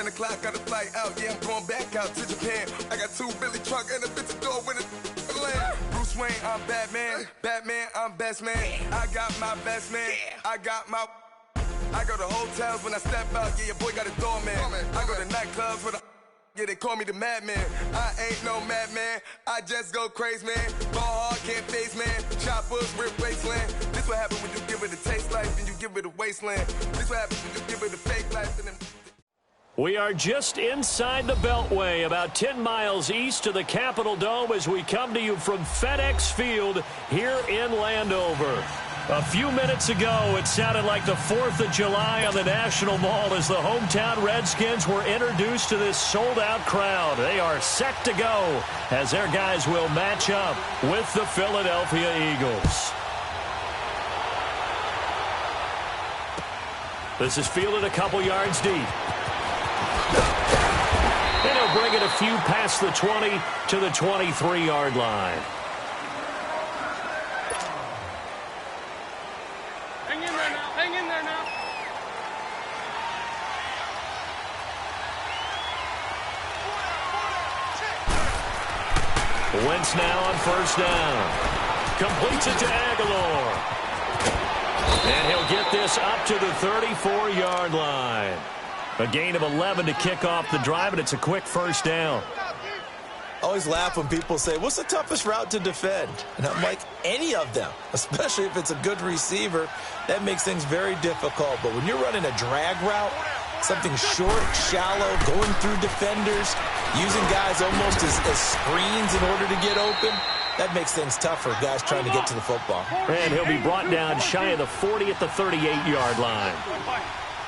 10 o'clock, got a flight out. Yeah, I'm going back out to Japan. I got 2 Billy truck and a bitch door with a land. Bruce Wayne, I'm Batman. Batman, I'm best man. I got my best man. I got my... I go to hotels when I step out. Yeah, your boy got a doorman. I go to nightclubs with a... Yeah, they call me the madman. I ain't no madman. I just go crazy, man. Ball hard, can't face, man. Choppers, rip wasteland. This what happens when you give it a taste life and you give it a wasteland. This what happens when you give it a fake life and then... We are just inside the Beltway, about 10 miles east of the Capitol Dome as we come to you from FedEx Field here in Landover. A few minutes ago, it sounded like the 4th of July on the National Mall as the hometown Redskins were introduced to this sold-out crowd. They are set to go as their guys will match up with the Philadelphia Eagles. This is fielded a couple yards deep. And he'll bring it a few past the 20 to the 23-yard line. Hang in there now. Hang in there now. Wentz now on first down. Completes it to Aguilar. And he'll get this up to the 34-yard line. A gain of 11 to kick off the drive, and it's a quick first down. I always laugh when people say, what's the toughest route to defend? And I'm like, any of them, especially if it's a good receiver. That makes things very difficult. But when you're running a drag route, something short, shallow, going through defenders, using guys almost as screens in order to get open, that makes things tough for guys trying to get to the football. And he'll be brought down shy of the 40 at the 38-yard line.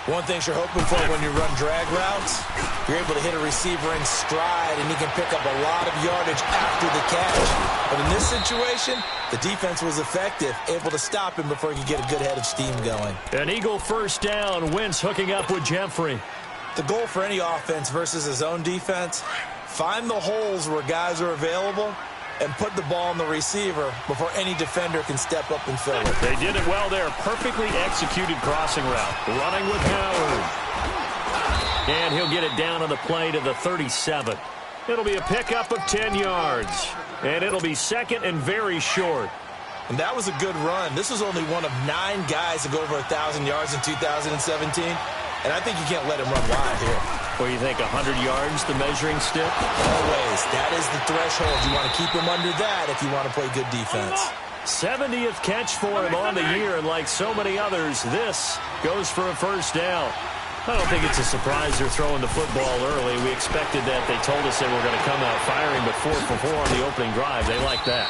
One thing you're hoping for when you run drag routes, you're able to hit a receiver in stride, and he can pick up a lot of yardage after the catch. But in this situation, the defense was effective, able to stop him before he could get a good head of steam going. An Eagle first down, Wentz hooking up with Jeffrey. The goal for any offense versus his own defense, find the holes where guys are available and put the ball on the receiver before any defender can step up and fill it. They did it well there. Perfectly executed crossing route. Running with Howard. And he'll get it down on the play to the 37. It'll be a pickup of 10 yards. And it'll be second and very short. And that was a good run. This was only one of 9 guys to go over 1,000 yards in 2017. And I think you can't let him run wide here. Or you think 100 yards, the measuring stick? Always. That is the threshold. You want to keep him under that if you want to play good defense. 70th catch for him on the year, and like so many others, this goes for a first down. I don't think it's a surprise they're throwing the football early. We expected that. They told us they were going to come out firing, but 4 for 4 on the opening drive. They like that.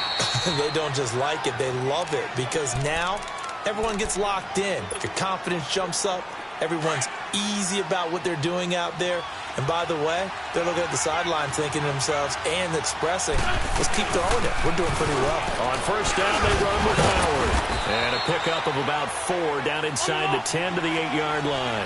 They don't just like it. They love it because now everyone gets locked in. Your confidence jumps up. Everyone's easy about what they're doing out there. And by the way, they're looking at the sideline thinking to themselves and expressing, let's keep throwing it. We're doing pretty well. On first down, they run with Howard. And a pickup of about 4 down inside the 10 to the 8-yard line.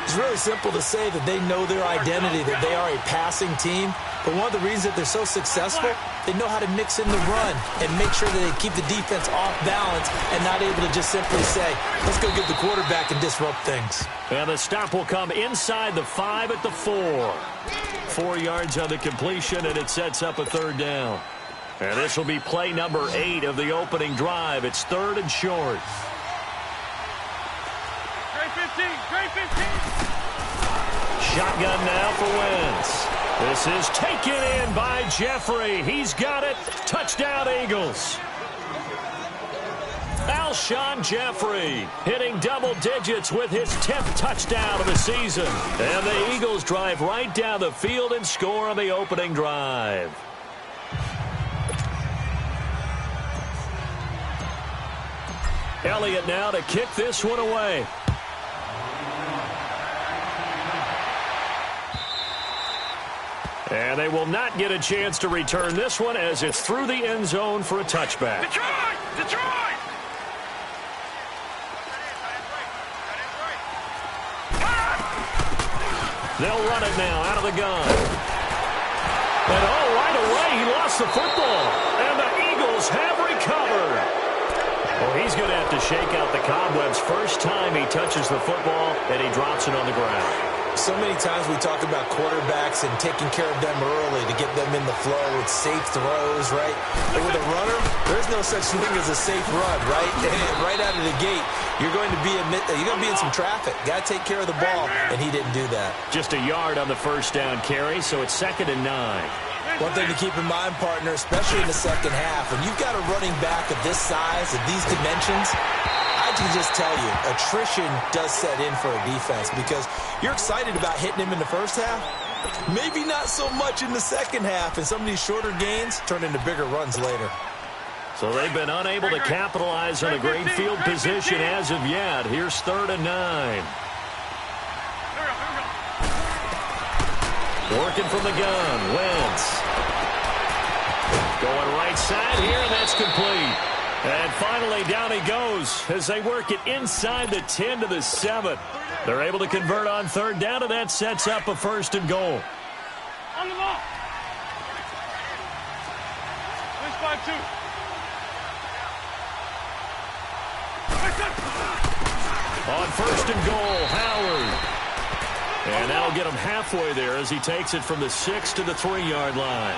It's really simple to say that they know their identity, that they are a passing team. But one of the reasons that they're so successful, they know how to mix in the run and make sure that they keep the defense off balance and not able to just simply say, let's go get the quarterback and disrupt things. And the stop will come inside the 5 at the 4. 4 yards on the completion, and it sets up a third down. And this will be play number 8 of the opening drive. It's third and short. Great 15. Great 15. Shotgun now for Wentz. This is taken in by Jeffrey. He's got it. Touchdown, Eagles. Alshon Jeffrey hitting double digits with his 10th touchdown of the season. And the Eagles drive right down the field and score on the opening drive. Elliott now to kick this one away. And they will not get a chance to return this one as it's through the end zone for a touchback. Detroit! Detroit! They'll run it now out of the gun. And oh, right away he lost the football. And the Eagles have recovered. Well, he's going to have to shake out the cobwebs first time he touches the football, and he drops it on the ground. So many times we talk about quarterbacks and taking care of them early to get them in the flow with safe throws, right? But with a runner, there's no such thing as a safe run, right? Right out of the gate, you're going to be in some traffic. Got to take care of the ball, and he didn't do that. Just a yard on the first down carry, so it's 2nd and 9. One thing to keep in mind, partner, especially in the second half, when you've got a running back of this size, of these dimensions, I can just tell you, attrition does set in for a defense because you're excited about hitting him in the first half. Maybe not so much in the second half, and some of these shorter gains turn into bigger runs later. So they've been unable to capitalize on a great field position as of yet. Here's 3rd and 9. Working from the gun, Wentz. Going right side here, and that's complete. And finally, down he goes as they work it inside the 10 to the 7. They're able to convert on 3rd down, and that sets up a 1st and goal. On the ball. This 5-2. On 1st and goal, Howard. And that'll get him halfway there as he takes it from the 6 to the 3-yard line.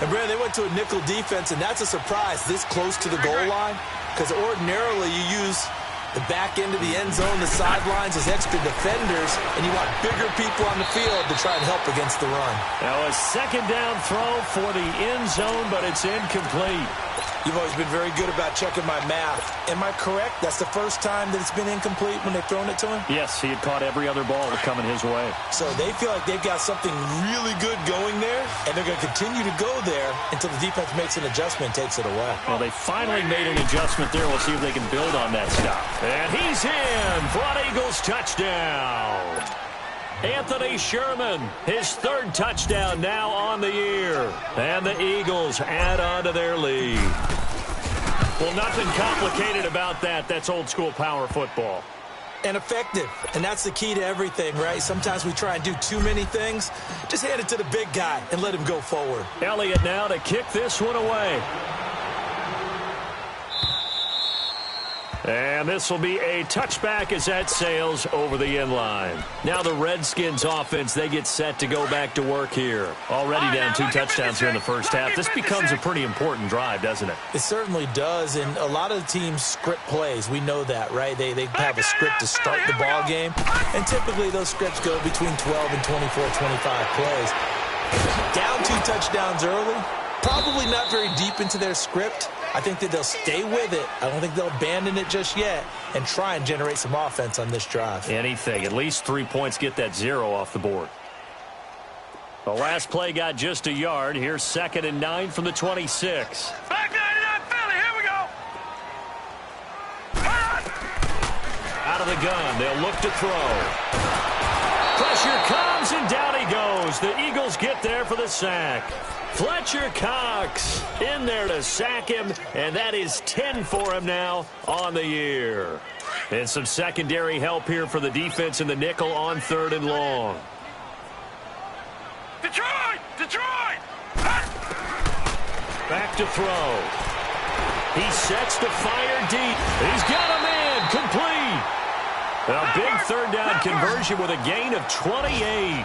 And, Brandon, they went to a nickel defense, and that's a surprise this close to the goal line because ordinarily you use the back end of the end zone, the sidelines as extra defenders, and you want bigger people on the field to try and help against the run. Now a 2nd down throw for the end zone, but it's incomplete. You've always been very good about checking my math. Am I correct? That's the first time that it's been incomplete when they've thrown it to him? Yes, he had caught every other ball coming his way. So they feel like they've got something really good going there, and they're going to continue to go there until the defense makes an adjustment and takes it away. Well, they finally made an adjustment there. We'll see if they can build on that stop. And he's in for an Eagles touchdown. Anthony Sherman, his 3rd touchdown now on the year. And the Eagles add on to their lead. Well, nothing complicated about that. That's old-school power football. And effective. And that's the key to everything, right? Sometimes we try and do too many things. Just hand it to the big guy and let him go forward. Elliott now to kick this one away. And this will be a touchback as that sails over the end line. Now the Redskins offense, they get set to go back to work here. Already down 2 touchdowns here in the first half. This becomes a pretty important drive, doesn't it? It certainly does, and a lot of the teams script plays. We know that, right? They have a script to start the ball game, and typically those scripts go between 12 and 24, 25 plays. Down 2 touchdowns early, probably not very deep into their script. I think that they'll stay with it. I don't think they'll abandon it just yet and try and generate some offense on this drive. Anything. At least 3 points, get that 0 off the board. The last play got just a yard. Here's 2nd and 9 from the 26. Back 99 Philly, here we go. Out of the gun, they'll look to throw. Pressure comes, and down he goes. The Eagles get there for the sack. Fletcher Cox in there to sack him, and that is 10 for him now on the year. And some secondary help here for the defense in the nickel on 3rd and long. Detroit! Detroit! Back to throw. He sets to fire deep. He's got a man complete. A big 3rd down conversion with a gain of 28.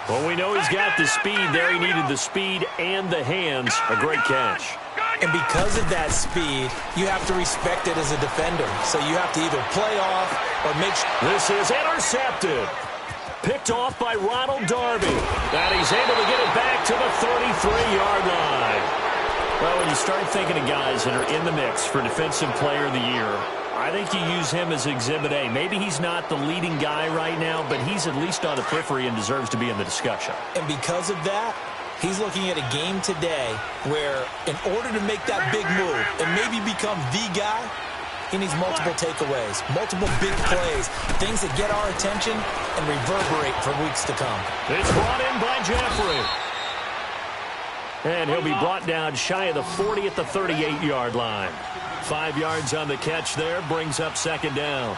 Well, we know he's got the speed there. He needed the speed and the hands. A great catch. And because of that speed, you have to respect it as a defender. So you have to either play off or make sure. This is intercepted. Picked off by Ronald Darby. And he's able to get it back to the 33-yard line. Well, when you start thinking of guys that are in the mix for Defensive Player of the Year, I think you use him as Exhibit A. Maybe he's not the leading guy right now, but he's at least on the periphery and deserves to be in the discussion. And because of that, he's looking at a game today where in order to make that big move and maybe become the guy, he needs multiple takeaways, multiple big plays, things that get our attention and reverberate for weeks to come. It's brought in by Jeffrey. And he'll be brought down shy of the 40 at the 38-yard line. 5 yards on the catch there, brings up 2nd down.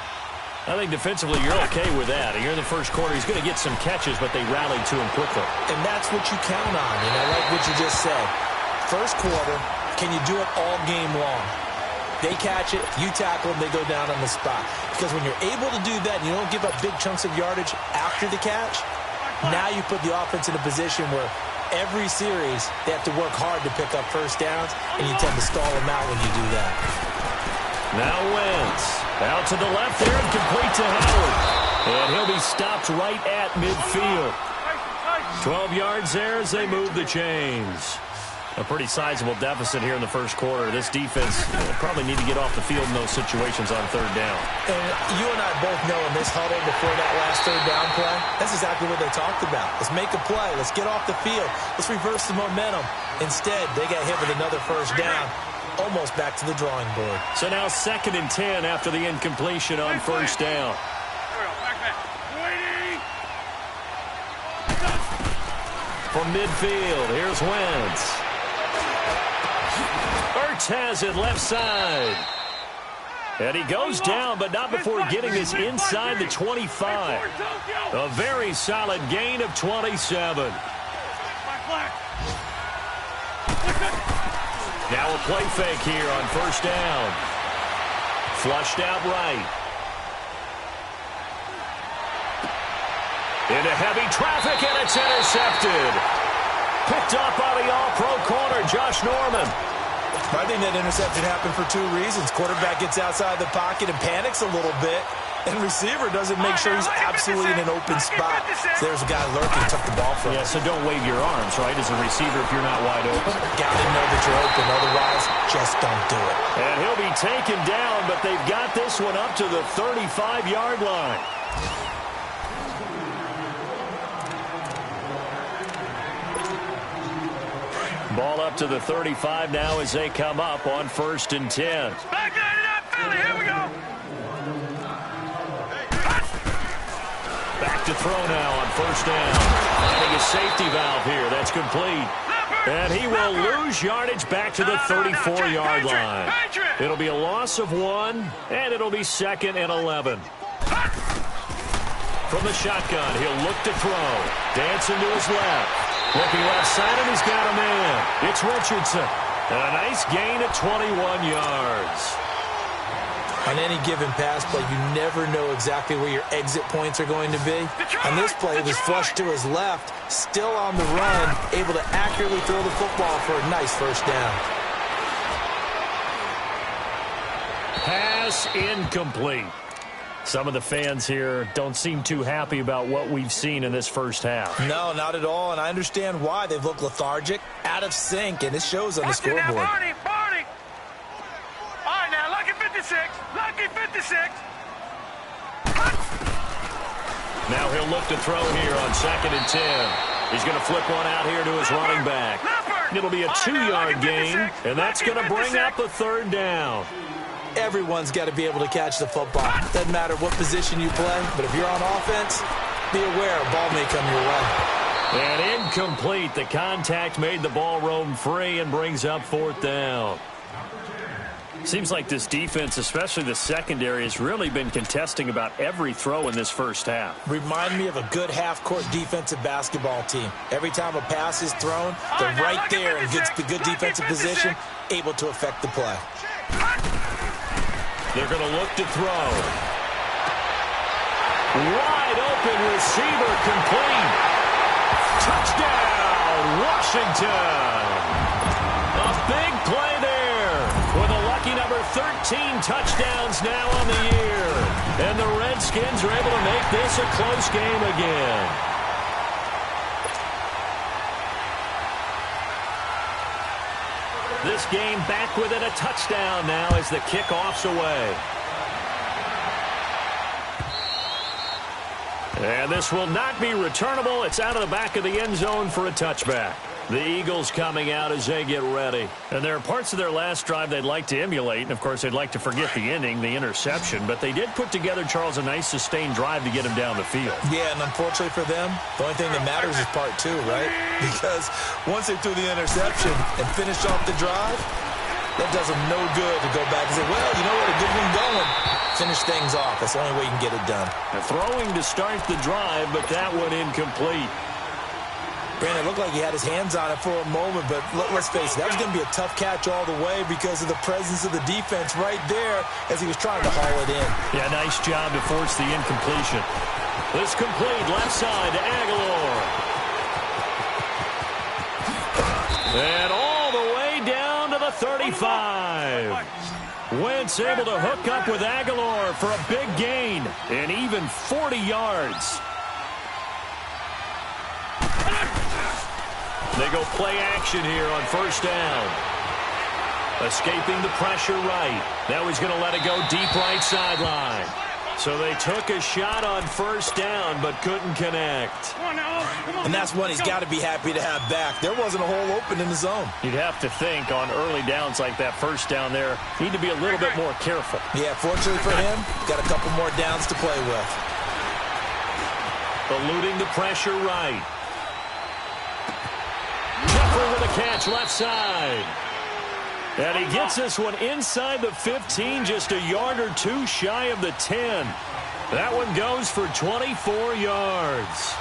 I think defensively you're okay with that. You're in the first quarter. He's going to get some catches, but they rallied to him quickly. And that's what you count on, and I like what you just said. First quarter, can you do it all game long? They catch it, you tackle them, they go down on the spot. Because when you're able to do that and you don't give up big chunks of yardage after the catch, now you put the offense in a position where every series they have to work hard to pick up first downs, and you tend to stall them out when you do that. Now Wentz out to the left there and complete to Howard. And he'll be stopped right at midfield. 12 yards there as they move the chains. A pretty sizable deficit here in the first quarter. This defense probably need to get off the field in those situations on third down. And you and I both know in this huddle before that last third down play, that's exactly what they talked about. Let's make a play. Let's get off the field. Let's reverse the momentum. Instead, they got hit with another first down, almost back to the drawing board. So now 2nd and 10 after the incompletion on first down. From midfield, here's Wentz. Ertz has it left side. And he goes down, but not before getting this inside the 25. A very solid gain of 27. Now a play fake here on first down. Flushed out right. Into heavy traffic, and it's intercepted. Picked up by the all-pro corner, Josh Norman. I think that interception happened for two reasons. Quarterback gets outside the pocket and panics a little bit, and receiver doesn't make sure he's absolutely in an open spot. So there's a guy lurking, took the ball from him. Yeah, so don't wave your arms, right, as a receiver if you're not wide open. Got to know that you're open, otherwise just don't do it. And he'll be taken down, but they've got this one up to the 35-yard line. Ball up to the 35 now as they come up on 1st and 10. Back that Philly, here we go. Back to throw now on first down. Finding a safety valve here. That's complete. And he will lose yardage back to the 34-yard line. It'll be a loss of 1, and it'll be 2nd and 11. From the shotgun, he'll look to throw. Dancing to his left. Looking left side, and he's got a man. It's Richardson. And a nice gain of 21 yards. On any given pass play, you never know exactly where your exit points are going to be. On this play, it was flushed to his left, still on the run, able to accurately throw the football for a nice first down. Pass incomplete. Some of the fans here don't seem too happy about what we've seen in this first half. No, not at all, and I understand why. They've looked lethargic, out of sync, and it shows on the scoreboard. Barney. All right, now, lucky 56. Lucky 56. Now he'll look to throw here on 2nd and 10. He's going to flip one out here to his running back. It'll be a 2-yard gain, and that's going to bring up a 3rd down. Everyone's got to be able to catch the football. Doesn't matter what position you play, but if you're on offense, be aware a ball may come your way. And incomplete. The contact made the ball roam free and brings up 4th down. Seems like this defense, especially the secondary, has really been contesting about every throw in this first half. Remind me of a good half-court defensive basketball team. Every time a pass is thrown, they're right there in good defensive position, able to affect the play. They're going to look to throw. Wide open receiver complete. Touchdown, Washington. A big play there with a lucky number 13 touchdowns now on the year. And the Redskins are able to make this a close game again. This game back within a touchdown now as the kickoff's away. And this will not be returnable. It's out of the back of the end zone for a touchback. The Eagles coming out as they get ready. And there are parts of their last drive they'd like to emulate. And, of course, they'd like to forget the inning, the interception. But they did put together, Charles, a nice sustained drive to get him down the field. Yeah, and unfortunately for them, the only thing that matters is part 2, right? Because once they threw the interception and finished off the drive, that does them no good to go back and say, well, you know what, a good one going. Finish things off. That's the only way you can get it done. Throwing to start the drive, but that one incomplete. Granted, it looked like he had his hands on it for a moment, but let's face it, that was going to be a tough catch all the way because of the presence of the defense right there as he was trying to haul it in. Yeah, nice job to force the incompletion. This complete left side to Aguilar. And all the way down to the 35. Wentz able to hook up with Aguilar for a big gain and even 40 yards. They go play action here on first down. Escaping the pressure right. Now he's going to let it go deep right sideline. So they took a shot on first down but couldn't connect. And that's one he's got to be happy to have back. There wasn't a hole open in the zone. You'd have to think on early downs like that first down there, need to be a little bit more careful. Yeah, fortunately for him, got a couple more downs to play with. Eluding the pressure right. Jeffrey with a catch left side. And he gets this one inside the 15, just a yard or two shy of the 10. That one goes for 24 yards.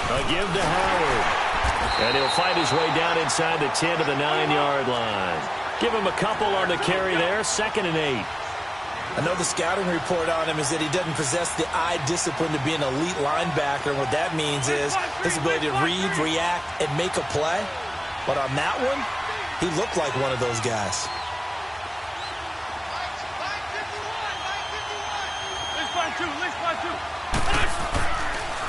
A give to Howard. And he'll fight his way down inside the 10 to the 9-yard line. Give him a couple on the carry there, 2nd and 8. I know the scouting report on him is that he doesn't possess the eye discipline to be an elite linebacker. And what that means is his ability to read, react, and make a play. But on that one, he looked like one of those guys.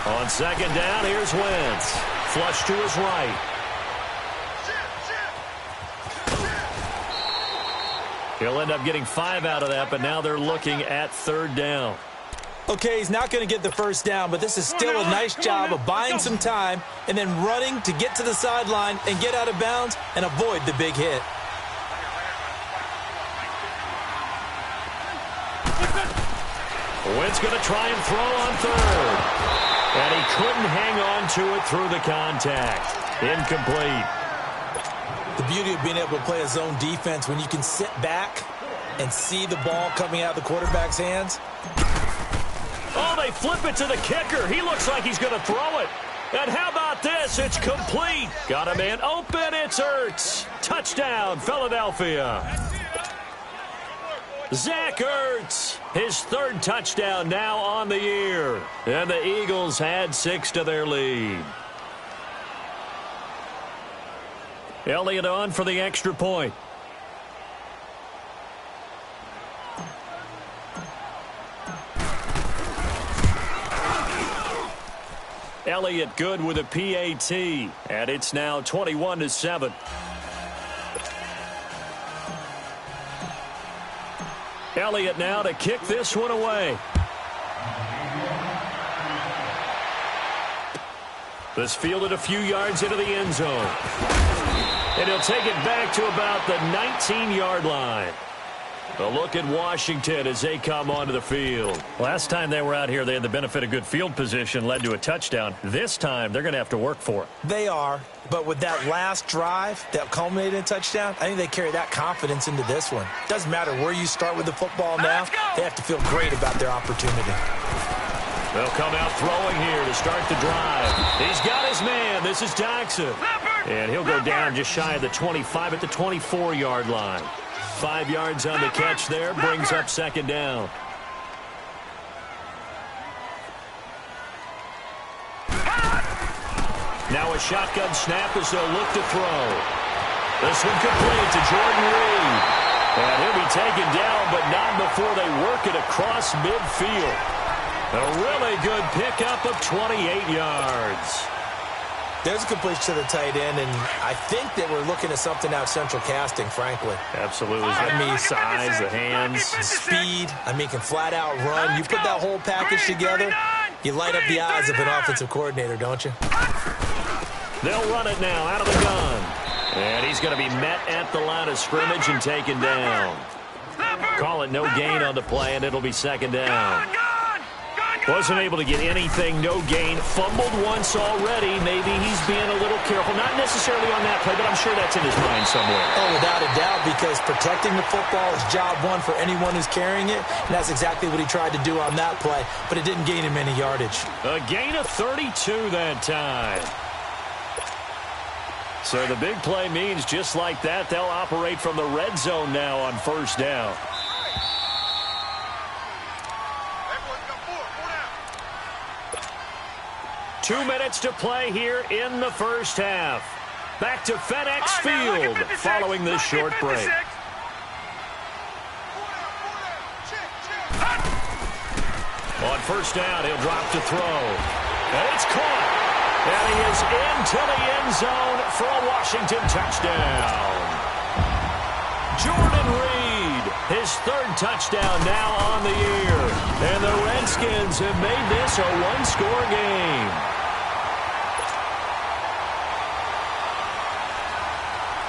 On second down, here's Wentz. Flush to his right. He'll end up getting 5 out of that, but now they're looking at 3rd down. Okay, he's not going to get the first down, but this is still a nice job of buying some time and then running to get to the sideline and get out of bounds and avoid the big hit. Wentz going to try and throw on 3rd. And he couldn't hang on to it through the contact. Incomplete. The beauty of being able to play a zone defense when you can sit back and see the ball coming out of the quarterback's hands. Oh, they flip it to the kicker. He looks like he's going to throw it. And how about this? It's complete. Got a man open. It's Ertz. Touchdown, Philadelphia. Zach Ertz, his 3rd touchdown now on the year. And the Eagles had 6 to their lead. Elliott on for the extra point. Elliott good with a PAT, and it's now 21-7. Elliott now to kick this one away. This fielded a few yards into the end zone. And he'll take it back to about the 19-yard line. A look at Washington as they come onto the field. Last time they were out here, they had the benefit of good field position, led to a touchdown. This time, they're going to have to work for it. They are, but with that last drive that culminated in a touchdown, I think they carry that confidence into this one. Doesn't matter where you start with the football now, they have to feel great about their opportunity. They'll come out throwing here to start the drive. He's got his man. This is Jackson. And he'll go down just shy of the 25 at the 24-yard line. 5 yards on the catch there, brings up 2nd down. Now a shotgun snap as they'll look to throw. This one complete to Jordan Reed. And he'll be taken down, but not before they work it across midfield. A really good pickup of 28 yards. There's a completion to the tight end, and I think that we're looking at something out of Central Casting, frankly. Absolutely. I mean, size, the hands. Speed. I mean, can flat out run. You put that whole package together, you light up the eyes of an offensive coordinator, don't you? They'll run it now out of the gun. And he's going to be met at the line of scrimmage and taken down. Call it no gain on the play, and it'll be 2nd down. Wasn't able to get anything, no gain. Fumbled once already. Maybe he's being a little careful. Not necessarily on that play, but I'm sure that's in his mind somewhere. Oh, without a doubt, because protecting the football is job one for anyone who's carrying it. And that's exactly what he tried to do on that play, but it didn't gain him any yardage. A gain of 32 that time. So the big play means just like that, they'll operate from the red zone now on first down. 2 minutes to play here in the first half. Back to FedEx Field following this short break. On first down, he'll drop to throw. And it's caught. And he is into the end zone for a Washington touchdown. Jordan Reed, his third touchdown now on the year. And the Redskins have made this a one-score game.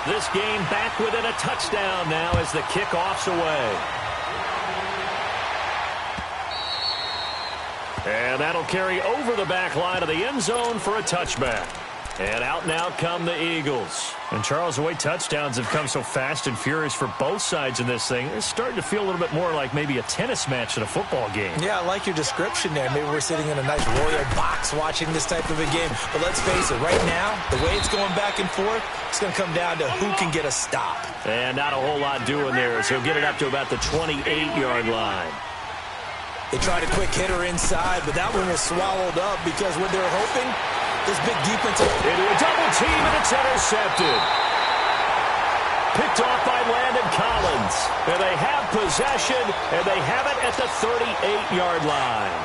This game back within a touchdown now as the kickoff's away. And that'll carry over the back line of the end zone for a touchback. And out now come the Eagles. And, Charles, the way touchdowns have come so fast and furious for both sides in this thing, it's starting to feel a little bit more like maybe a tennis match than a football game. Yeah, I like your description there. Maybe we're sitting in a nice royal box watching this type of a game. But let's face it, right now, the way it's going back and forth, it's going to come down to who can get a stop. And not a whole lot doing there, so he'll get it up to about the 28-yard line. They tried a quick hitter inside, but that one was swallowed up because what they're hoping, this big defense into a double team, and it's intercepted. Picked off by Landon Collins. And they have possession, and they have it at the 38-yard line.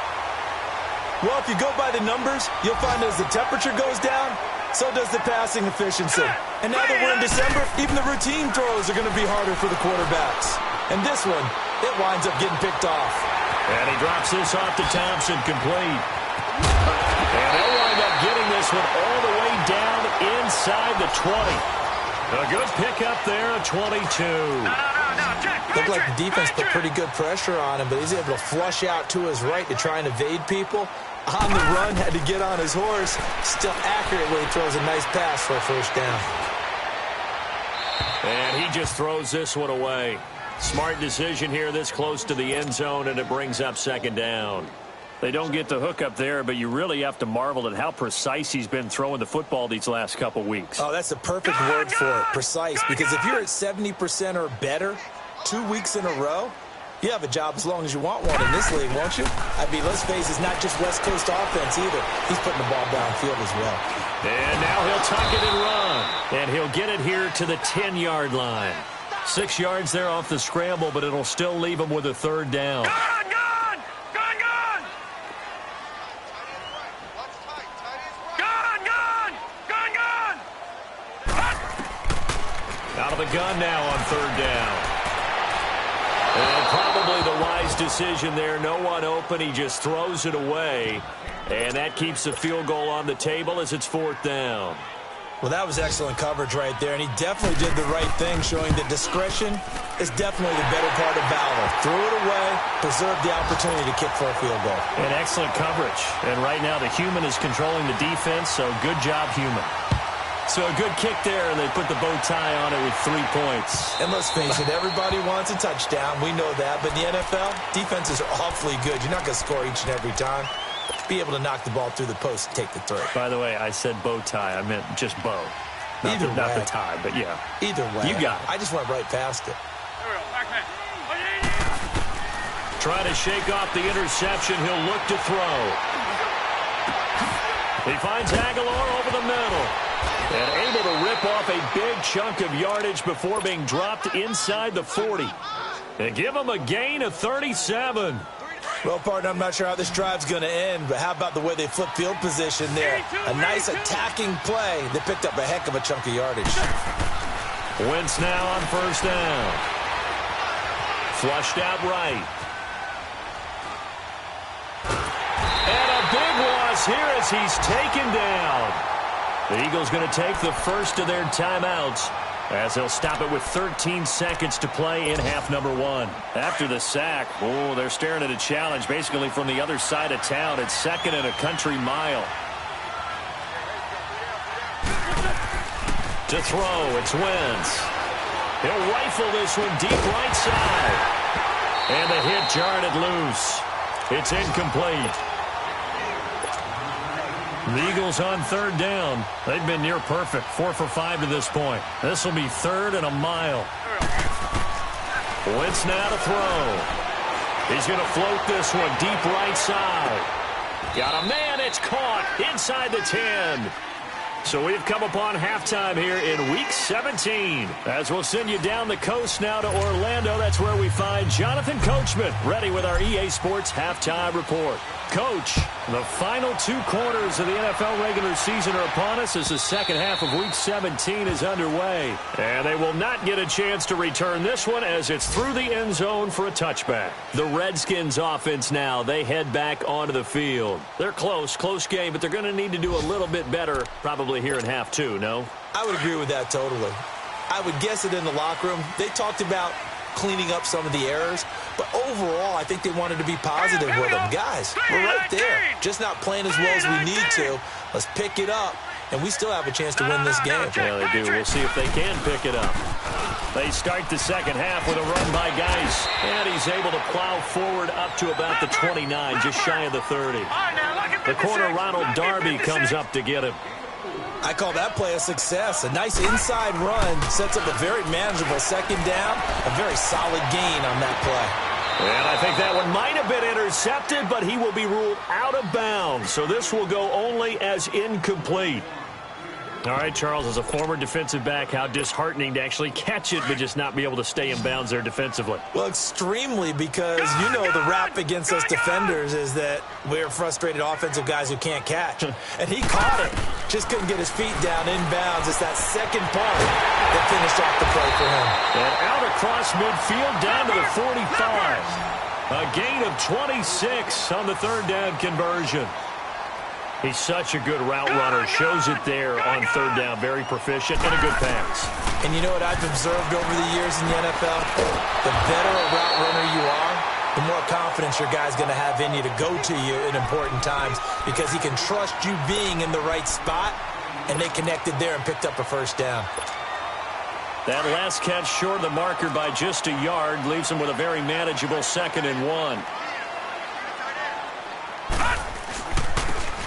Well, if you go by the numbers, you'll find as the temperature goes down, so does the passing efficiency. And now that we're in December, even the routine throws are going to be harder for the quarterbacks. And this one, it winds up getting picked off. And he drops this off to Thompson, complete. And they'll wind up getting this one all the way down inside the 20. A good pickup there at 22. Looked like the defense put pretty good pressure on him, but he's able to flush out to his right to try and evade people. On the run, had to get on his horse. Still accurate when he throws a nice pass for a first down. And he just throws this one away. Smart decision here this close to the end zone, and it brings up second down. They don't get the hook up there, but you really have to marvel at how precise he's been throwing the football these last couple weeks. Oh, that's the perfect word for it, precise, because if you're at 70% or better 2 weeks in a row, you have a job as long as you want one in this league, won't you? I mean, let's face it, it's not just West Coast offense either. He's putting the ball downfield as well. And now he'll tuck it and run, and he'll get it here to the 10-yard line. 6 yards there off the scramble, but it'll still leave him with a third down. Gone! Gone! Gone! Gone! Gone! Gone! Gone! Out of the gun now on third down. And probably the wise decision there. No one open. He just throws it away. And that keeps the field goal on the table as it's fourth down. Well, that was excellent coverage right there, and he definitely did the right thing, showing that discretion is definitely the better part of valor. Threw it away, preserved the opportunity to kick for a field goal. And excellent coverage. And right now the human is controlling the defense, so good job, human. So a good kick there, and they put the bow tie on it with 3 points. And let's face it, everybody wants a touchdown. We know that, but in the NFL, defenses are awfully good. You're not going to score each and every time. Be able to knock the ball through the post and take the throw. By the way, I said bow tie. I meant just bow. Not the tie, but yeah. Either way. You got it. I just went right past it. Try to shake off the interception. He'll look to throw. He finds Aguilar over the middle. And able to rip off a big chunk of yardage before being dropped inside the 40. And give him a gain of 37. Well, partner, I'm not sure how this drive's going to end, but how about the way they flip field position there? A nice attacking play. They picked up a heck of a chunk of yardage. Wentz now on first down. Flushed out right. And a big loss here as he's taken down. The Eagles going to take the first of their timeouts as they'll stop it with 13 seconds to play in half number 1. After the sack, they're staring at a challenge basically from the other side of town. It's 2nd and a country mile. To throw, it's Wentz. He'll rifle this one deep right side. And the hit jarred it loose. It's incomplete. The Eagles on 3rd down. They've been near perfect, 4 for 5 to this point. This will be 3rd and a mile. Wentz now to throw. He's going to float this one deep right side. Got a man, it's caught inside the 10. So we've come upon halftime here in Week 17. As we'll send you down the coast now to Orlando. That's where we find Jonathan Coachman ready with our EA Sports Halftime Report. Coach, the final 2 quarters of the NFL regular season are upon us as the second half of Week 17 is underway. And they will not get a chance to return this one as it's through the end zone for a touchback. The Redskins offense now, they head back onto the field. They're close game, but they're going to need to do a little bit better probably here in half 2, no? I would agree with that totally. I would guess it in the locker room. They talked about cleaning up some of the errors, but overall I think they wanted to be positive with them. Guys, we're right there, just not playing as well as we need to. Let's pick it up, and we still have a chance to win this game. Yeah, they do. We'll see if they can pick it up. They start the second half with a run by Geis, and he's able to plow forward up to about the 29, just shy of the 30. The corner Ronald Darby comes up to get him. I call that play a success. A nice inside run sets up a very manageable second down. A very solid gain on that play. And I think that one might have been intercepted, but he will be ruled out of bounds. So this will go only as incomplete. All right, Charles, as a former defensive back, how disheartening to actually catch it but just not be able to stay in bounds there defensively. Well, extremely, because you know the rap against us defenders is that we're frustrated offensive guys who can't catch. And he caught it. Just couldn't get his feet down in bounds. It's that second part that finished off the play for him. And out across midfield down to the 45. A gain of 26 on the 3rd down conversion. He's such a good route runner. Shows it there on 3rd down. Very proficient and a good pass. And you know what I've observed over the years in the NFL? The better a route runner you are, the more confidence your guy's going to have in you to go to you in important times because he can trust you being in the right spot, and they connected there and picked up a 1st down. That last catch short of the marker by just a yard leaves him with a very manageable 2nd and 1.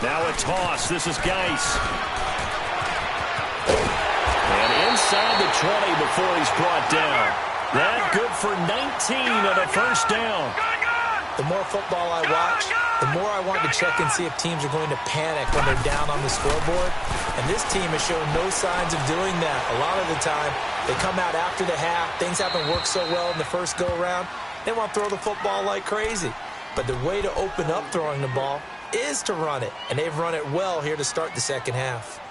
Now a toss. This is Geis. And inside the 20 before he's brought down. That good for 19 and a 1st down. The more football I watch, the more I want to check and see if teams are going to panic when they're down on the scoreboard. And this team has shown no signs of doing that. A lot of the time, they come out after the half. Things haven't worked so well in the first go-around. They want to throw the football like crazy. But the way to open up throwing the ball is to run it, and they've run it well here to start the second half.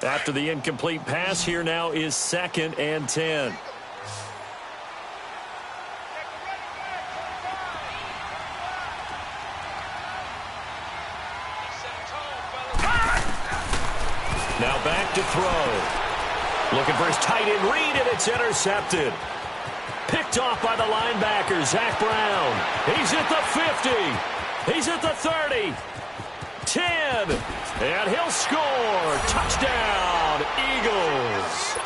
After the incomplete pass, here now is 2nd and 10. Now back to throw. Looking for his tight end read, and it's intercepted. Picked off by the linebacker, Zach Brown. He's at the 50. He's at the 30. 10. And he'll score. Touchdown, Eagles.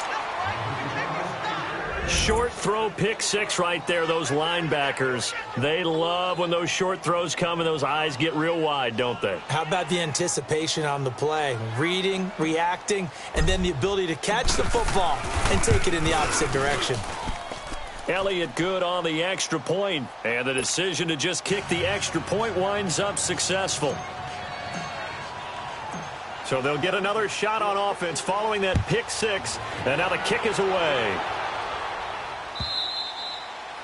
Short throw, pick 6 right there. Those linebackers, they love when those short throws come and those eyes get real wide, don't they? How about the anticipation on the play? Reading, reacting, and then the ability to catch the football and take it in the opposite direction. Elliott good on the extra point, and the decision to just kick the extra point winds up successful. So they'll get another shot on offense following that pick 6, and now the kick is away.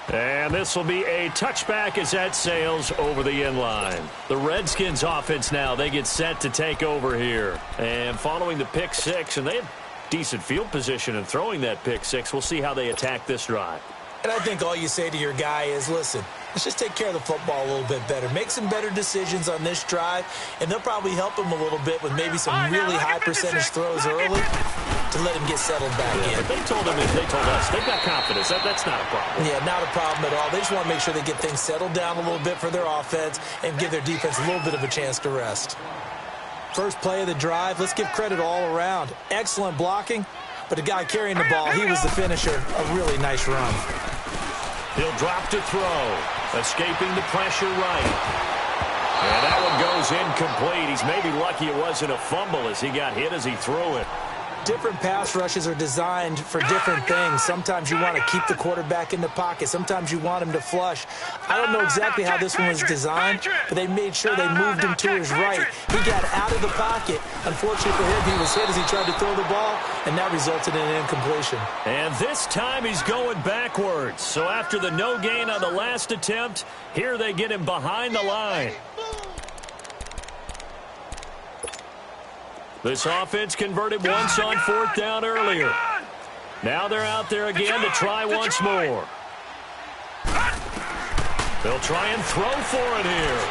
And this will be a touchback as that sails over the end line. The Redskins offense now, they get set to take over here. And following the pick 6, and they have decent field position in throwing that pick 6. We'll see how they attack this drive. And I think all you say to your guy is, listen, let's just take care of the football a little bit better. Make some better decisions on this drive, and they'll probably help him a little bit with maybe some really high percentage throws early to let him get settled back in. But they told him, they told us, they've got confidence. That's not a problem. Yeah, not a problem at all. They just want to make sure they get things settled down a little bit for their offense and give their defense a little bit of a chance to rest. First play of the drive, let's give credit all around. Excellent blocking, but the guy carrying the ball, he was the finisher. A really nice run. He'll drop to throw, escaping the pressure right. And that one goes incomplete. He's maybe lucky it wasn't a fumble as he got hit as he threw it. Different pass rushes are designed for different things. Sometimes you want to keep the quarterback in the pocket. Sometimes you want him to flush. I don't know exactly how this one was designed, but they made sure they moved him to his right. He got out of the pocket. Unfortunately for him, he was hit as he tried to throw the ball, and that resulted in an incompletion. And this time he's going backwards. So after the no gain on the last attempt, here they get him behind the line. This offense converted once on fourth down earlier. Now they're out there again to try once more. They'll try and throw for it here.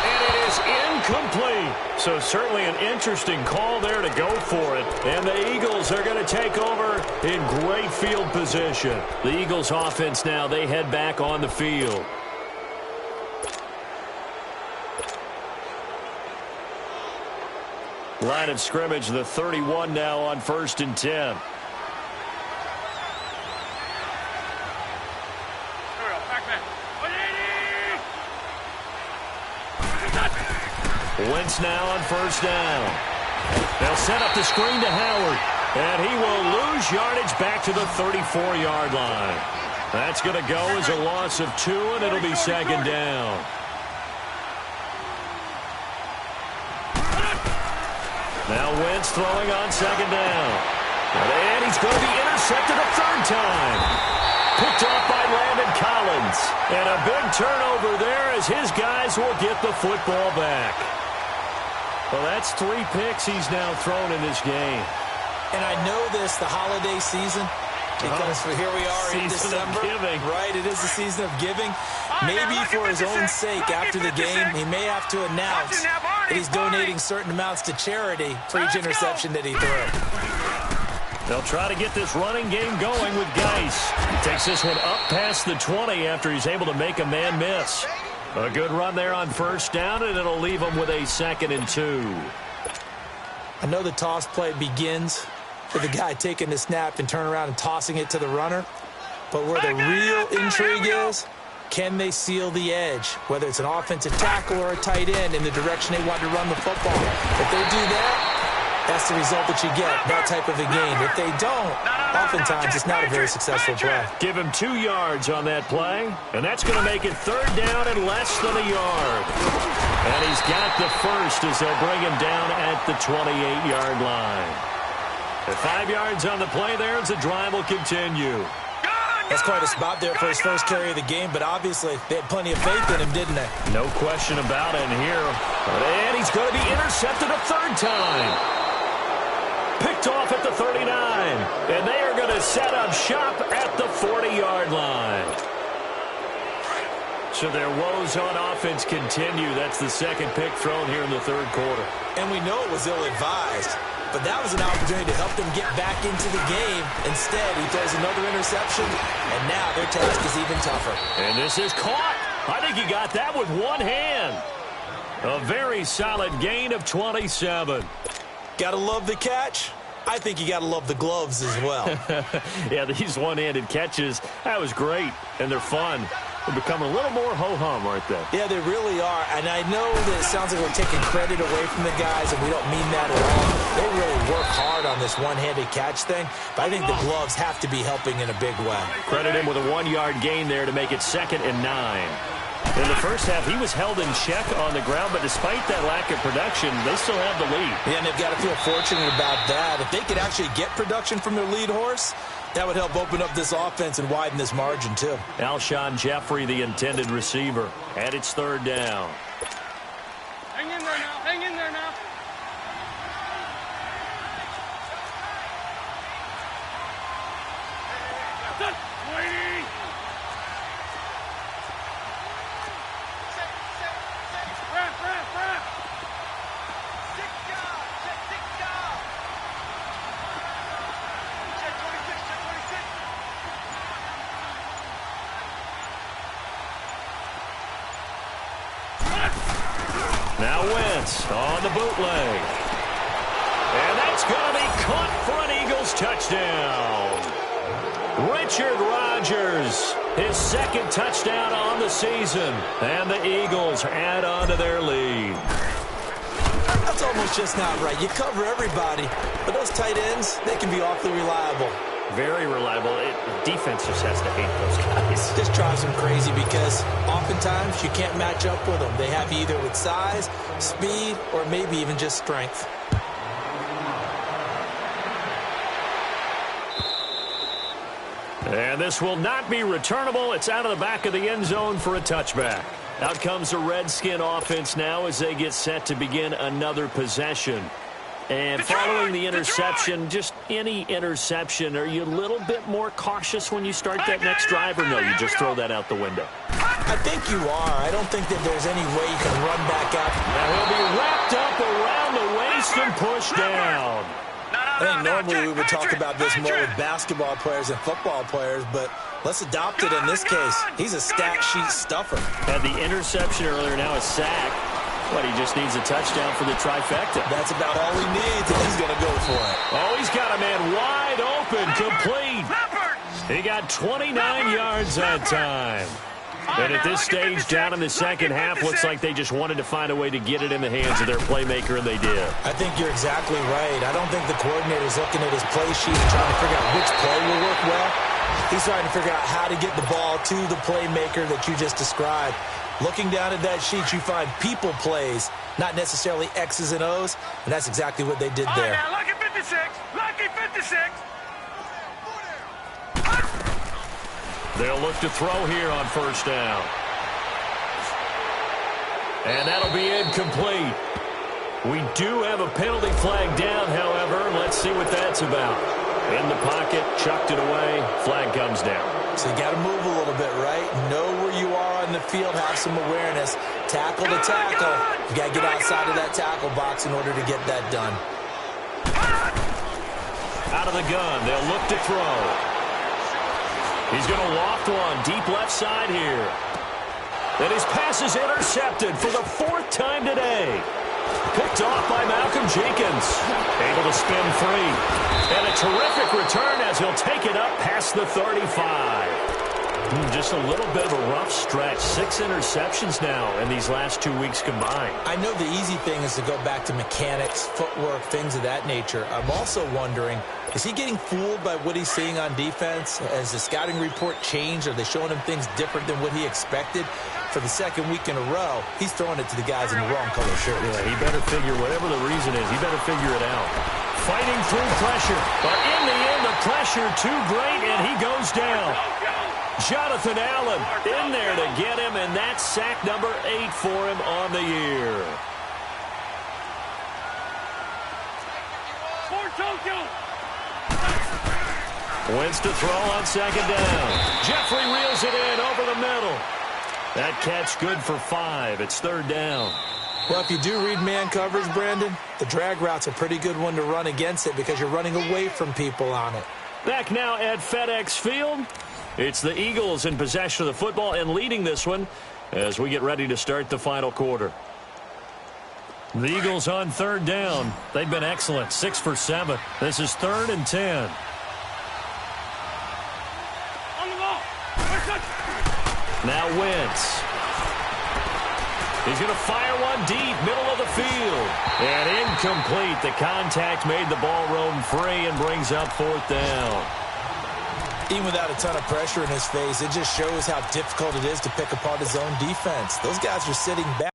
And it is incomplete. So certainly an interesting call there to go for it. And the Eagles are going to take over in great field position. The Eagles offense now, they head back on the field. Line of scrimmage, the 31 now on 1st and 10. Wentz now on 1st down. They'll set up the screen to Howard, and he will lose yardage back to the 34-yard line. That's going to go as a loss of 2, and it'll be 2nd down. Now Wentz throwing on 2nd down. And he's going to be intercepted a 3rd time. Picked off by Landon Collins. And a big turnover there as his guys will get the football back. Well, that's 3 picks he's now thrown in this game. And I know this, the holiday season, because here we are in December. Right, it is the season of giving. Maybe for his own sake, after the game, he may have to announce that he's donating certain amounts to charity for each interception that he threw. They'll try to get this running game going with Geis. He takes this one up past the 20 after he's able to make a man miss. A good run there on 1st down, and it'll leave him with a 2nd and 2. I know the toss play begins with the guy taking the snap and turning around and tossing it to the runner. But where the real intrigue is, can they seal the edge, whether it's an offensive tackle or a tight end, in the direction they want to run the football? If they do that, that's the result that you get, that type of a game. If they don't, oftentimes it's not a very successful play. Give him 2 yards on that play, and that's going to make it 3rd down and less than a yard. And he's got the first as they'll bring him down at the 28-yard line. At 5 yards on the play there as the drive will continue. That's quite a spot there for his first carry of the game, but obviously they had plenty of faith in him, didn't they? No question about it here. And he's going to be intercepted a 3rd time. Picked off at the 39. And they are going to set up shop at the 40-yard line. So their woes on offense continue. That's the 2nd pick thrown here in the 3rd quarter. And we know it was ill-advised, but that was an opportunity to help them get back into the game. Instead, he throws another interception, and now their task is even tougher. And this is caught. I think he got that with one hand. A very solid gain of 27. Gotta love the catch. I think you gotta love the gloves as well. Yeah, these one-handed catches, that was great, and they're fun. They're becoming a little more ho-hum, aren't they? Yeah, they really are. And I know that it sounds like we're taking credit away from the guys, and we don't mean that at all. They really work hard on this one-handed catch thing, but I think the gloves have to be helping in a big way. Credit him with a 1-yard gain there to make it 2nd and 9. In the first half, he was held in check on the ground, but despite that lack of production, they still have the lead. Yeah, and they've got to feel fortunate about that. If they could actually get production from their lead horse, that would help open up this offense and widen this margin, too. Alshon Jeffrey, the intended receiver, and it's 3rd down. Hang in there now. Hang in there now. Now Wentz on the bootleg. And that's going to be caught for an Eagles touchdown. Richard Rodgers, his second touchdown on the season. And the Eagles add on to their lead. That's almost just not right. You cover everybody, but those tight ends, they can be awfully reliable. Very reliable. Defense just has to hate those guys. This drives them crazy because oftentimes you can't match up with them. They have you either with size, speed, or maybe even just strength. And this will not be returnable. It's out of the back of the end zone for a touchback. Out comes the Redskin offense now as they get set to begin another possession. And following the interception, just any interception, are you a little bit more cautious when you start that next drive, or no, you just throw that out the window? I think you are. I don't think that there's any way you can run back up. Now he'll be wrapped up around the waist and pushed down. I think normally we would talk about this more with basketball players and football players, but let's adopt it in this case. He's a stat sheet stuffer. Had the interception earlier, now a sack. But he just needs a touchdown for the trifecta. That's about all he needs, and he's going to go for it. Oh, he's got a man wide open, complete. He got 29 yards that time. And at this stage, down in the second half, looks like they just wanted to find a way to get it in the hands of their playmaker, and they did. I think you're exactly right. I don't think the coordinator's looking at his play sheet and trying to figure out which play will work well. He's trying to figure out how to get the ball to the playmaker that you just described. Looking down at that sheet, you find people plays, not necessarily X's and O's, and that's exactly what they did there. Now, lucky 56, lucky 56. They'll look to throw here on first down. And that'll be incomplete. We do have a penalty flag down, however. Let's see what that's about. In the pocket, chucked it away, flag comes down. So you got to move a little bit, right? Know where you are on the field, have some awareness. Tackle to tackle. You got to get outside of that tackle box in order to get that done. Out of the gun, they'll look to throw. He's going to loft one deep left side here. And his pass is intercepted for the fourth time today. Picked off by Malcolm Jenkins. Able to spin free. And a terrific return as he'll take it up past the 35. Just a little bit of a rough stretch. 6 interceptions now in these last 2 weeks combined. I know the easy thing is to go back to mechanics, footwork, things of that nature. I'm also wondering, is he getting fooled by what he's seeing on defense? Has the scouting report changed? Are they showing him things different than what he expected? For the second week in a row, he's throwing it to the guys in the wrong color shirt. Yeah, he better figure, whatever the reason is, he better figure it out. Fighting through pressure, but in the end, the pressure too great, and he goes down. Jonathan Allen in there to get him, and that's sack number 8 for him on the year. Wentz to throw on second down. Jeffrey reels it in over the middle. That catch good for 5. It's third down. Well, if you do read man coverage, Brandon, the drag route's a pretty good one to run against it because you're running away from people on it. Back now at FedEx Field. It's the Eagles in possession of the football and leading this one as we get ready to start the final quarter. The Eagles on third down. They've been excellent. 6 for 7. This is 3rd and 10. Now Wentz. He's going to fire one deep, middle of the field. And incomplete. The contact made the ball roam free and brings up 4th down. Even without a ton of pressure in his face, it just shows how difficult it is to pick apart his own defense. Those guys are sitting back.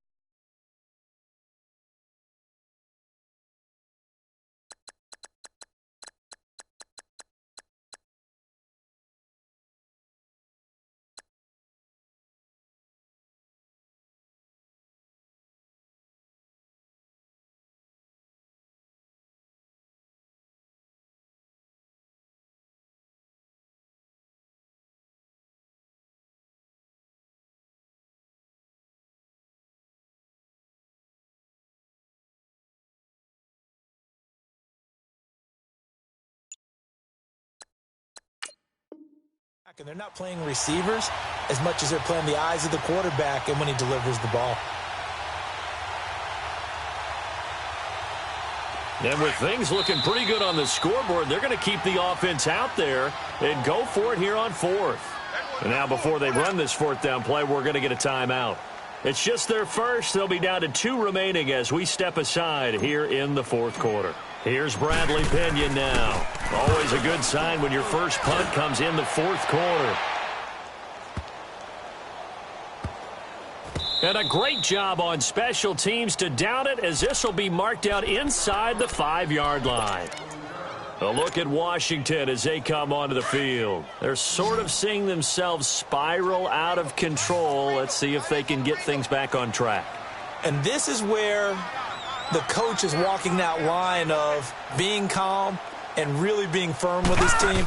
And they're not playing receivers as much as they're playing the eyes of the quarterback and when he delivers the ball. And with things looking pretty good on the scoreboard, they're going to keep the offense out there and go for it here on fourth. And now before they run this fourth down play, we're going to get a timeout. It's just their first. They'll be down to 2 remaining as we step aside here in the fourth quarter. Here's Bradley Pinion now. Always a good sign when your first punt comes in the fourth quarter. And a great job on special teams to down it, as this will be marked down inside the 5-yard line. A look at Washington as they come onto the field. They're sort of seeing themselves spiral out of control. Let's see if they can get things back on track. And this is where the coach is walking that line of being calm and really being firm with his team.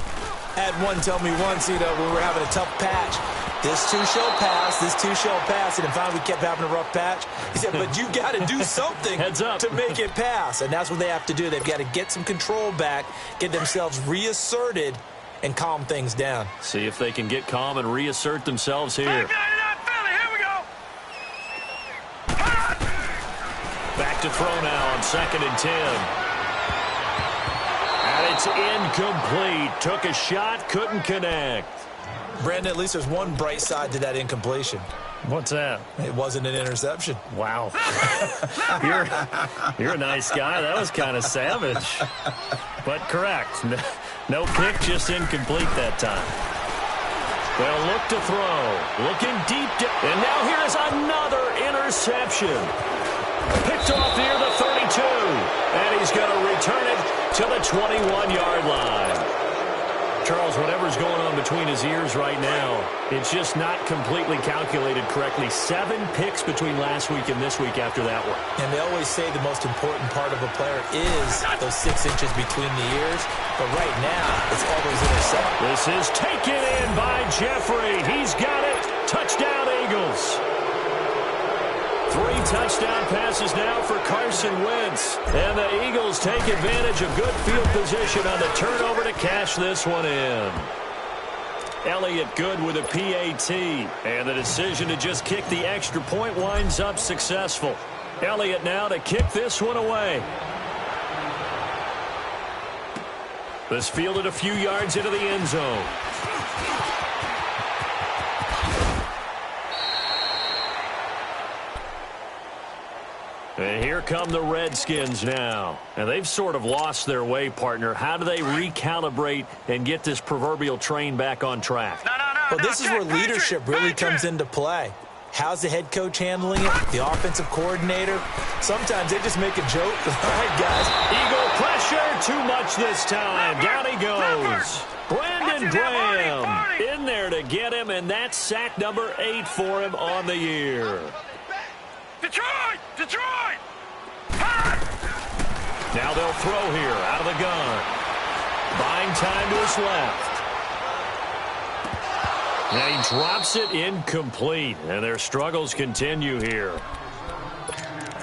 I had one tell me once, when we were having a tough patch, this too shall pass, this too shall pass. And finally we kept having a rough patch. He said, but you got to do something to make it pass. And that's what they have to do. They've got to get some control back, get themselves reasserted, and calm things down. See if they can get calm and reassert themselves here. Back to throw now on 2nd and 10. And it's incomplete. Took a shot, couldn't connect. Brandon, at least there's one bright side to that incompletion. What's that? It wasn't an interception. Wow. You're a nice guy. That was kind of savage. But correct. No pick, just incomplete that time. They'll look to throw. Looking deep. And now here's another interception. Picked off near the 32. And he's going to return it to the 21-yard line. Charles, whatever's going on between his ears right now, it's just not completely calculated correctly. 7 picks between last week and this week after that one. And they always say the most important part of a player is those 6 inches between the ears. But right now, it's all those interceptions. This is taken in by Jeffrey. He's got it. Touchdown, Eagles. 3 touchdown passes now for Carson Wentz. And the Eagles take advantage of good field position on the turnover to cash this one in. Elliott good with a PAT. And the decision to just kick the extra point winds up successful. Elliott now to kick this one away. This fielded a few yards into the end zone. And here come the Redskins now. And they've sort of lost their way, partner. How do they recalibrate and get this proverbial train back on track? Well, this is where leadership really comes into play. How's the head coach handling it? The offensive coordinator? Sometimes they just make a joke. All right, guys. Eagle pressure, too much this time. Down he goes. Brandon Graham in there to get him, and that's sack number 8 for him on the year. Detroit! Detroit! Now they'll throw here out of the gun. Buying time to his left. Now he drops it incomplete, and their struggles continue here.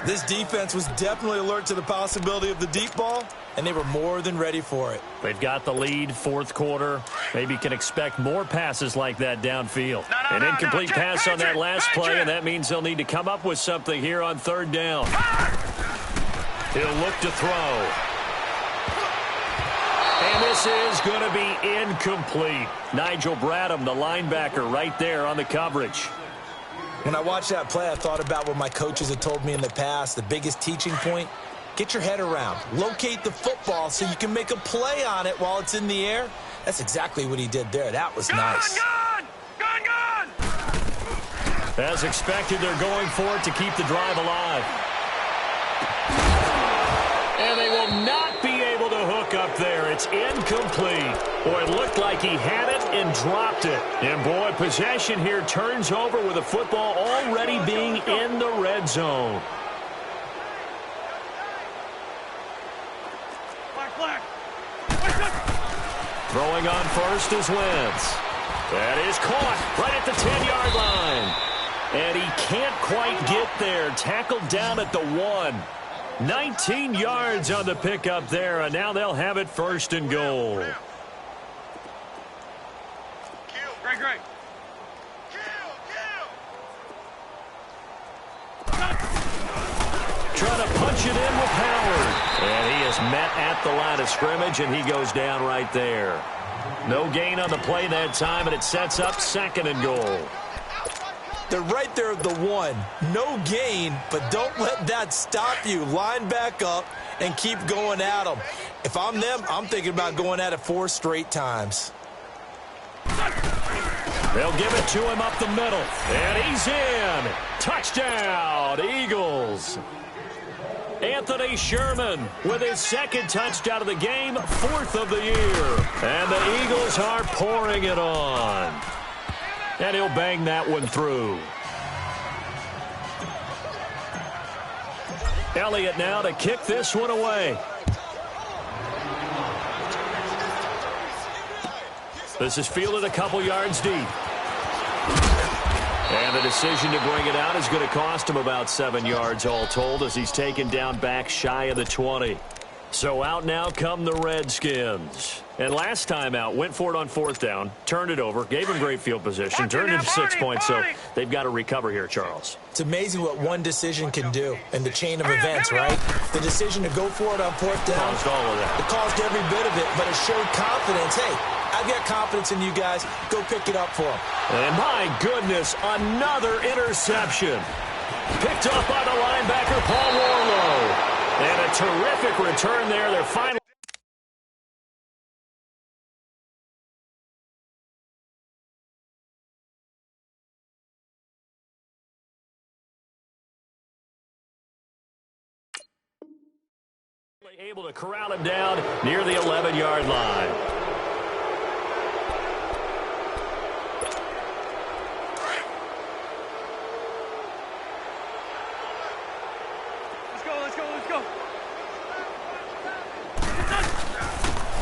This defense was definitely alert to the possibility of the deep ball, and they were more than ready for it. They've got the lead, fourth quarter. Maybe can expect more passes like that downfield. An incomplete pass on that last play, and that means they'll need to come up with something here on 3rd down. He'll look to throw. And this is going to be incomplete. Nigel Bradham, the linebacker, right there on the coverage. When I watched that play, I thought about what my coaches had told me in the past. The biggest teaching point, get your head around. Locate the football so you can make a play on it while it's in the air. That's exactly what he did there. That was nice. Gun! As expected, they're going for it to keep the drive alive. And they will not be able to hook up there. It's incomplete. Boy, it looked like he had it and dropped it. And, boy, possession here turns over with the football already being in the red zone. Black. Throwing on first is Wentz. That is caught right at the 10-yard line. And he can't quite get there. Tackled down at the 1. 19 yards on the pickup there, and now they'll have it 1st and goal. Great. Trying to punch it in with Howard. And he is met at the line of scrimmage, and he goes down right there. No gain on the play that time, and it sets up 2nd and goal. They're right there at the 1. No gain, but don't let that stop you. Line back up and keep going at them. If I'm them, I'm thinking about going at it 4 straight times. They'll give it to him up the middle, and he's in. Touchdown, Eagles. Anthony Sherman with his 2nd touchdown of the game, 4th of the year. And the Eagles are pouring it on. And he'll bang that one through. Elliott now to kick this one away. This is fielded a couple yards deep. And the decision to bring it out is going to cost him about 7 yards all told as he's taken down back shy of the 20. So out now come the Redskins. And last time out, went for it on 4th down, turned it over, gave him great field position, turned it to 6 points, so they've got to recover here, Charles. It's amazing what one decision can do in the chain of events, right? The decision to go for it on 4th down. Caused all of that. It caused every bit of it, but it showed confidence. Hey, I've got confidence in you guys. Go pick it up for them. And my goodness, another interception. Picked up by the linebacker, Paul Warlow. And a terrific return there. They're finally able to corral him down near the 11-yard line.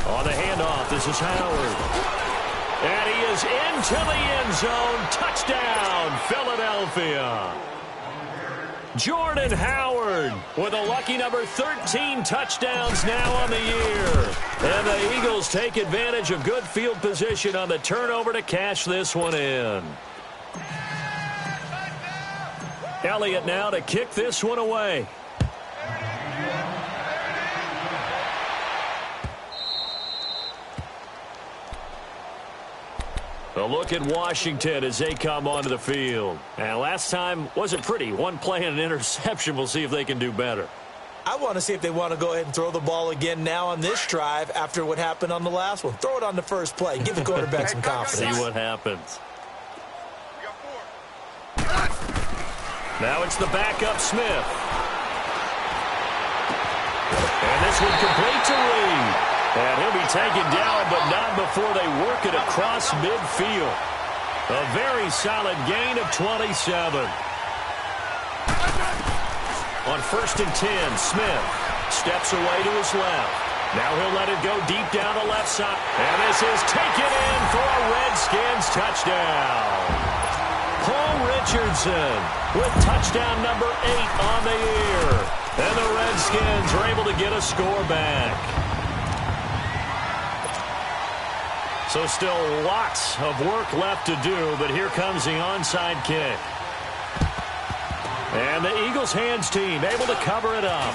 On the handoff, this is Howard. And he is into the end zone. Touchdown, Philadelphia. Jordan Howard with a lucky number 13 touchdowns now on the year. And the Eagles take advantage of good field position on the turnover to cash this one in. Elliott now to kick this one away. A look at Washington as they come onto the field. And last time wasn't pretty. One play and an interception. We'll see if they can do better. I want to see if they want to go ahead and throw the ball again now on this drive after what happened on the last one. Throw it on the first play. Give the quarterback some confidence. See what happens. Now it's the backup Smith. And this one complete to Reed. And he'll be taken down, but not before they work it across midfield. A very solid gain of 27. On 1st and 10, Smith steps away to his left. Now he'll let it go deep down the left side. And this is taken in for a Redskins touchdown. Paul Richardson with touchdown number 8 on the year. And the Redskins are able to get a score back. So still lots of work left to do, but here comes the onside kick. And the Eagles hands team able to cover it up.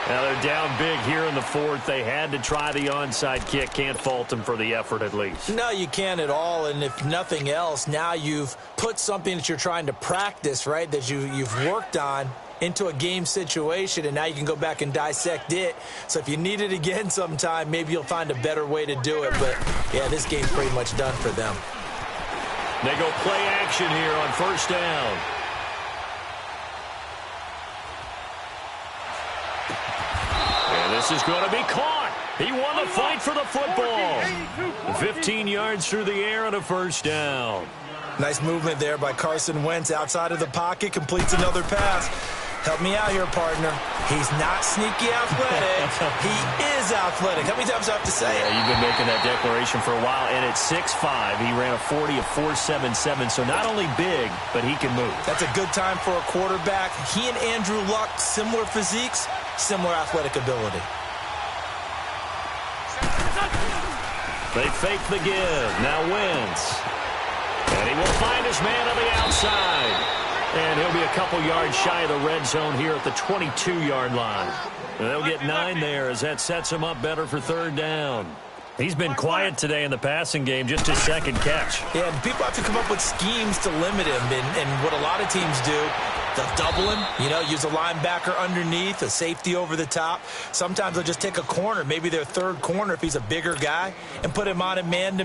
Now they're down big here in the 4th. They had to try the onside kick. Can't fault them for the effort at least. No, you can't at all. And if nothing else, now you've put something that you're trying to practice, right, that you've worked on into a game situation, and now you can go back and dissect it. So if you need it again sometime, maybe you'll find a better way to do it. But, yeah, this game's pretty much done for them. They go play action here on 1st down. And this is going to be caught. He won the fight for the football. 15 yards through the air on a 1st down. Nice movement there by Carson Wentz outside of the pocket, completes another pass. Help me out here, partner. He's not sneaky athletic. He is athletic. How many times do I have to say it? Yeah, you've been making that declaration for a while, and at 6'5", he ran a 40 of 4.77, so not only big, but he can move. That's a good time for a quarterback. He and Andrew Luck, similar physiques, similar athletic ability. They fake the give. Now Wentz. And he will find his man on the outside. And he'll be a couple yards shy of the red zone here at the 22-yard line. They'll get 9 there as that sets him up better for third down. He's been quiet today in the passing game, just his second catch. Yeah, and people have to come up with schemes to limit him. And what a lot of teams do, they'll double him, use a linebacker underneath, a safety over the top. Sometimes they'll just take a corner, maybe their third corner if he's a bigger guy, and put him on a man-to-man.